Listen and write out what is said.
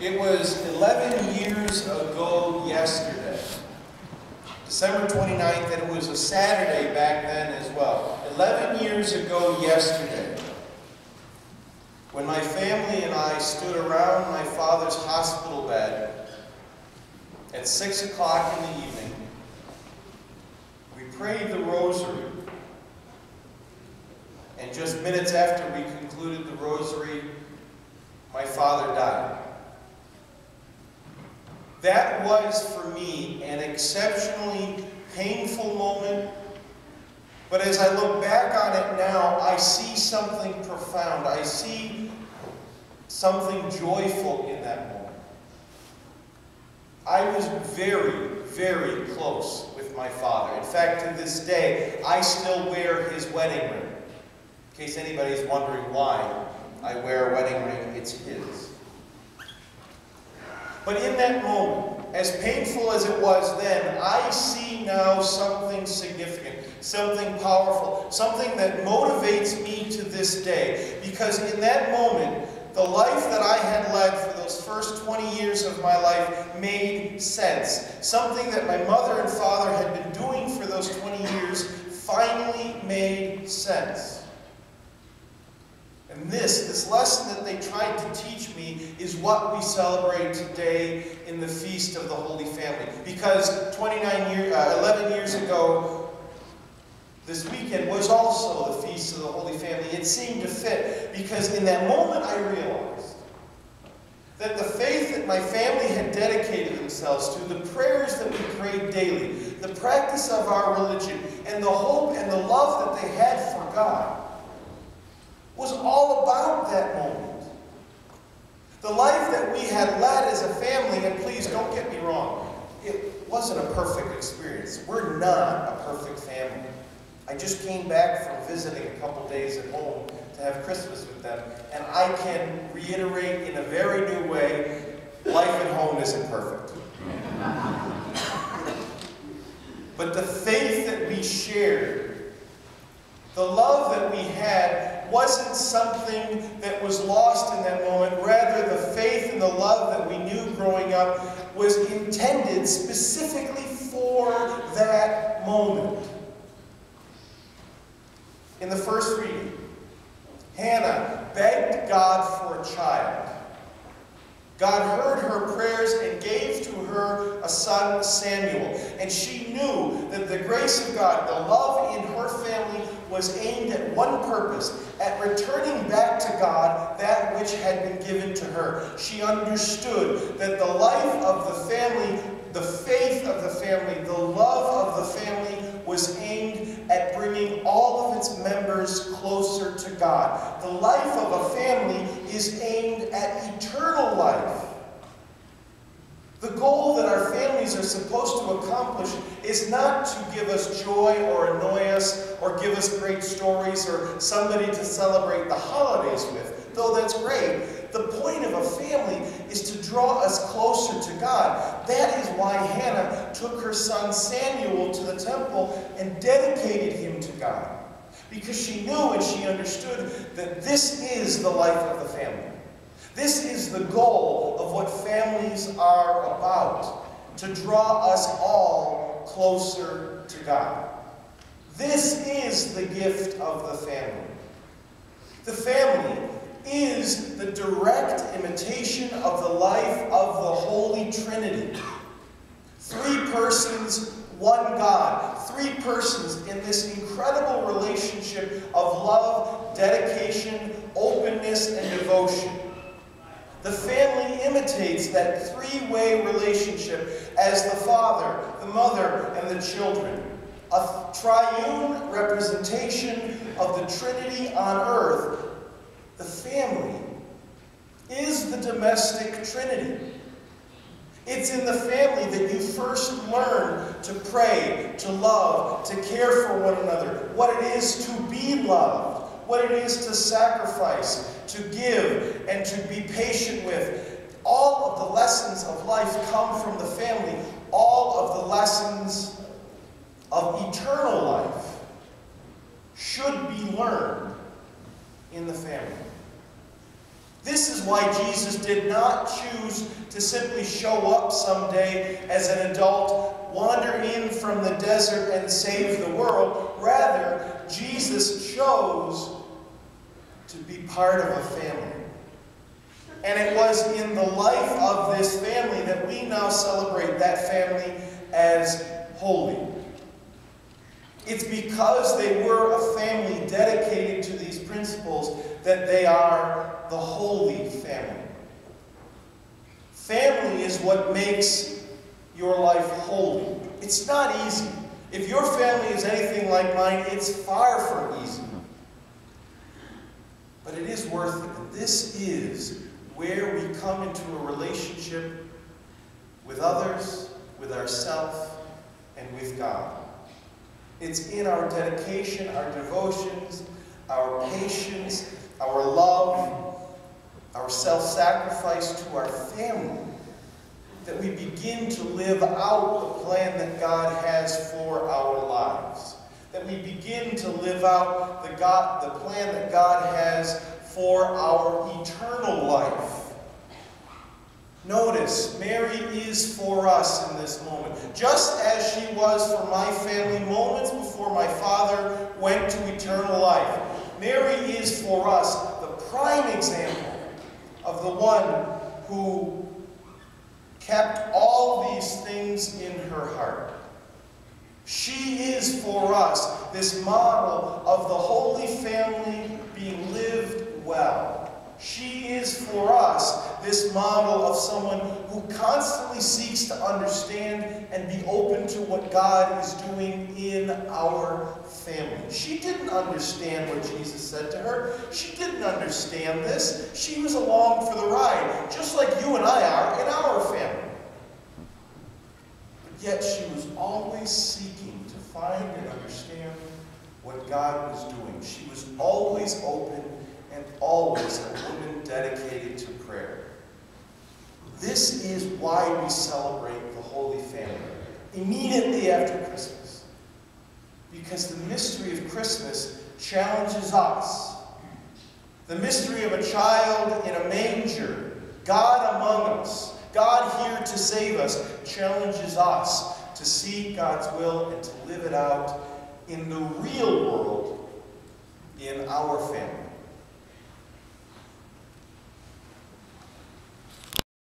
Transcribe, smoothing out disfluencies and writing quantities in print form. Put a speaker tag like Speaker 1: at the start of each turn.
Speaker 1: It was 11 years ago yesterday, December 29th, and it was a Saturday back then as well. 11 years ago yesterday, when my family and I stood around my father's hospital bed at 6 o'clock in the evening, we prayed the rosary, and just minutes after we concluded the rosary, my father died. That was, for me, an exceptionally painful moment, but as I look back on it now, I see something profound. I see something joyful in that moment. I was very, very close with my father. In fact, to this day, I still wear his wedding ring. In case anybody's wondering why I wear a wedding ring, it's his. But in that moment, as painful as it was then, I see now something significant, something powerful, something that motivates me to this day. Because in that moment, the life that I had led for those first 20 years of my life made sense. Something that my mother and father had been doing for those 20 years finally made sense. And this lesson that they tried to teach me is what we celebrate today in the Feast of the Holy Family. Because 11 years ago, this weekend was also the Feast of the Holy Family. It seemed to fit because in that moment I realized that the faith that my family had dedicated themselves to, the prayers that we prayed daily, the practice of our religion, and the hope and the love that they had for God, was all about that moment. The life that we had led as a family, and please don't get me wrong, it wasn't a perfect experience. We're not a perfect family. I just came back from visiting a couple days at home to have Christmas with them, and I can reiterate in a very new way, life at home isn't perfect. But the faith that we shared, the love that we had, wasn't something that was lost in that moment. Rather, the faith and the love that we knew growing up was intended specifically for that moment. In the first reading, Hannah begged God for a child. God heard her prayers and gave to her a son, Samuel. And she knew that the grace of God, the love in her family, was aimed at one purpose, at returning back to God that which had been given to her. She understood that the life of the family, the faith of the family, the love of the family was aimed at bringing all of its members closer to God. The life of a family is aimed at eternal life. The goal that our families are supposed to accomplish is not to give us joy or annoy us or give us great stories or somebody to celebrate the holidays with, though that's great. The point of a family is to draw us closer to God. That is why Hannah took her son Samuel to the temple and dedicated him to God. Because she knew and she understood that this is the life of the family. This is the goal of what families are about, to draw us all closer to God. This is the gift of the family. The family is the direct imitation of the life of the Holy Trinity. Three persons, one God. Three persons in this incredible relationship of love, dedication, openness, and devotion. The family imitates that three-way relationship as the Father, the Mother, and the children. A triune representation of the Trinity on earth. The family is the domestic Trinity. It's in the family that you first learn to pray, to love, to care for one another, what it is to be loved, what it is to sacrifice, to give, and to be patient with. All of the lessons of life come from the family. All of the lessons of eternal life should be learned in the family. This is why Jesus did not choose to simply show up someday as an adult, wander in from the desert and save the world. Rather, Jesus chose to be part of a family. And it was in the life of this family that we now celebrate that family as holy. It's because they were a family dedicated to these principles that they are the Holy Family. Family is what makes your life holy. It's not easy. If your family is anything like mine, it's far from easy. But it is worth it. And this is where we come into a relationship with others, with ourselves, and with God. It's in our dedication, our devotions, our patience, our love, our self-sacrifice to our family, that we begin to live out the plan that God has for our lives. That we begin to live out the plan that God has for our eternal life. Notice, Mary is for us in this moment. Just as she was for my family moments before my father went to eternal life. Mary is for us the prime example of the one who kept all these things in her heart. She is for us this model of the Holy Family being lived well. She is for us this model of someone who constantly seeks to understand and be open to what God is doing in our family. She didn't understand what Jesus said to her. She didn't understand this. She was along for the ride, just like you and I are in our family. But yet she was always seeking to find and understand what God was doing. She was always open and always a woman dedicated to prayer. This is why we celebrate the Holy Family immediately after Christmas. Because the mystery of Christmas challenges us. The mystery of a child in a manger, God among us, God here to save us, challenges us to seek God's will and to live it out in the real world, in our family.